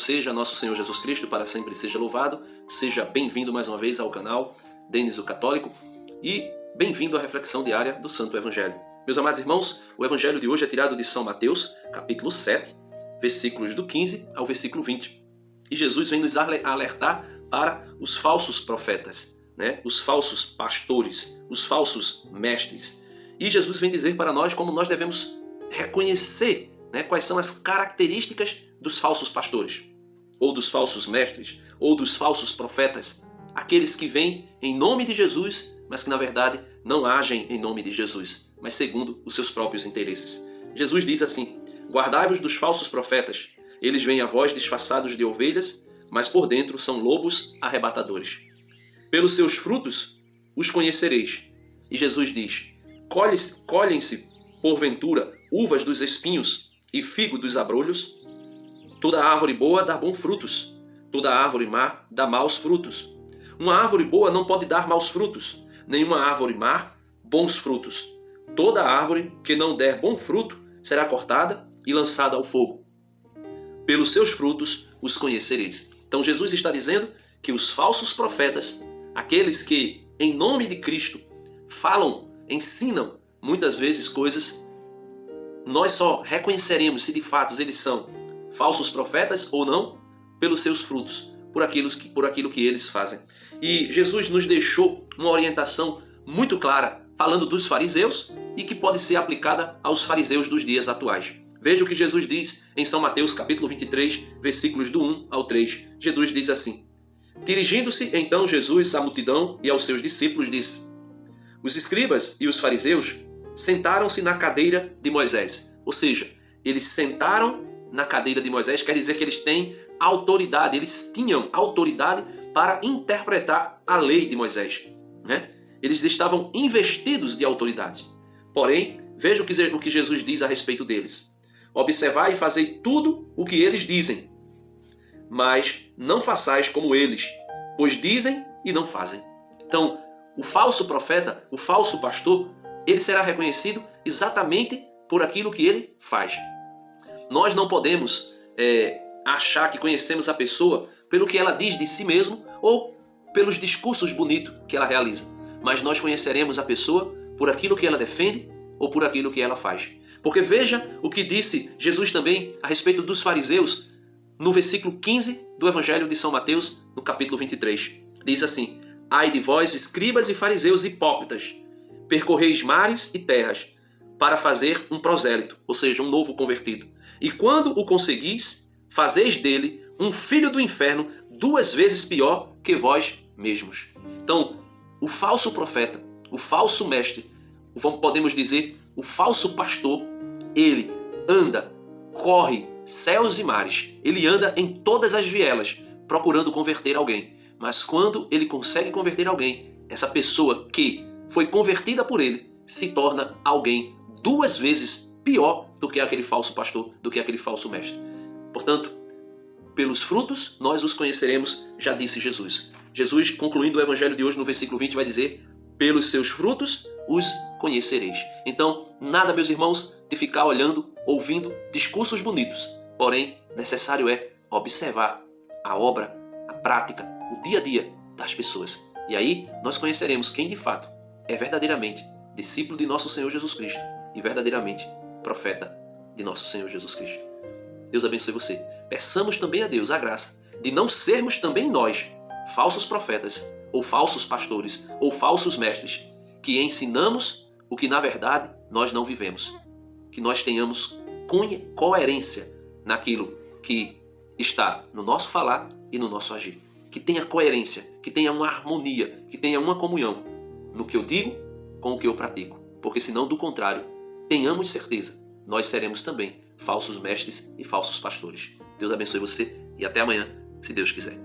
seja nosso Senhor Jesus Cristo, para sempre seja louvado. Seja bem-vindo mais uma vez ao canal Denis o Católico e bem-vindo à reflexão diária do Santo Evangelho. Meus amados irmãos, o Evangelho de hoje é tirado de São Mateus, capítulo 7, versículos do 15 ao versículo 20. E Jesus vem nos alertar para os falsos profetas, os falsos pastores, os falsos mestres. E Jesus vem dizer para nós como nós devemos reconhecer quais são as características dos falsos pastores, ou dos falsos mestres, ou dos falsos profetas, aqueles que vêm em nome de Jesus, mas que na verdade não agem em nome de Jesus, mas segundo os seus próprios interesses. Jesus diz assim: guardai-vos dos falsos profetas, eles vêm a vós disfarçados de ovelhas, mas por dentro são lobos arrebatadores. Pelos seus frutos os conhecereis. E Jesus diz: colhem-se, porventura, uvas dos espinhos e figo dos abrolhos? Toda árvore boa dá bons frutos, toda árvore má dá maus frutos. Uma árvore boa não pode dar maus frutos, nenhuma árvore má bons frutos. Toda árvore que não der bom fruto será cortada e lançada ao fogo. Pelos seus frutos os conhecereis. Então Jesus está dizendo que os falsos profetas, aqueles que em nome de Cristo falam, ensinam muitas vezes coisas, nós só reconheceremos se de fato eles são falsos profetas ou não pelos seus frutos, por aquilo que eles fazem. E Jesus nos deixou uma orientação muito clara, falando dos fariseus e que pode ser aplicada aos fariseus dos dias atuais. Veja o que Jesus diz em São Mateus, capítulo 23, versículos do 1 ao 3. Jesus diz assim: dirigindo-se então Jesus à multidão e aos seus discípulos, disse: os escribas e os fariseus sentaram-se na cadeira de Moisés. Ou seja, eles sentaram na cadeira de Moisés, quer dizer que eles têm autoridade, eles tinham autoridade para interpretar a lei de Moisés. Eles estavam investidos de autoridade. Porém, veja o que Jesus diz a respeito deles. Observai e fazei tudo o que eles dizem, mas não façais como eles, pois dizem e não fazem. Então, o falso profeta, o falso pastor, ele será reconhecido exatamente por aquilo que ele faz. Nós não podemos achar que conhecemos a pessoa pelo que ela diz de si mesma ou pelos discursos bonitos que ela realiza, mas nós conheceremos a pessoa por aquilo que ela defende ou por aquilo que ela faz. Porque veja o que disse Jesus também a respeito dos fariseus no versículo 15 do Evangelho de São Mateus, no capítulo 23. Diz assim: ai de vós, escribas e fariseus hipócritas, percorreis mares e terras para fazer um prosélito, ou seja, um novo convertido. E quando o conseguis, fazeis dele um filho do inferno 2 vezes pior que vós mesmos. Então, o falso profeta, o falso mestre, podemos dizer, o falso pastor, ele anda, corre céus e mares, ele anda em todas as vielas procurando converter alguém. Mas quando ele consegue converter alguém, essa pessoa que foi convertida por ele se torna alguém 2 vezes pior do que aquele falso pastor, do que aquele falso mestre. Portanto, pelos frutos nós os conheceremos, já disse Jesus. Jesus, concluindo o Evangelho de hoje no versículo 20, vai dizer: pelos seus frutos os conhecereis. Então, nada, meus irmãos, de ficar olhando, ouvindo discursos bonitos. Porém, necessário é observar a obra, a prática, o dia a dia das pessoas. E aí nós conheceremos quem de fato é verdadeiramente discípulo de nosso Senhor Jesus Cristo e verdadeiramente profeta de nosso Senhor Jesus Cristo. Deus abençoe você. Peçamos também a Deus a graça de não sermos também nós falsos profetas ou falsos pastores ou falsos mestres que ensinamos o que na verdade nós não vivemos. Que nós tenhamos coerência naquilo que está no nosso falar e no nosso agir. Que tenha coerência, que tenha uma harmonia, que tenha uma comunhão no que eu digo com o que eu pratico. Porque senão, do contrário, tenhamos certeza, nós seremos também falsos mestres e falsos pastores. Deus abençoe você e até amanhã, se Deus quiser.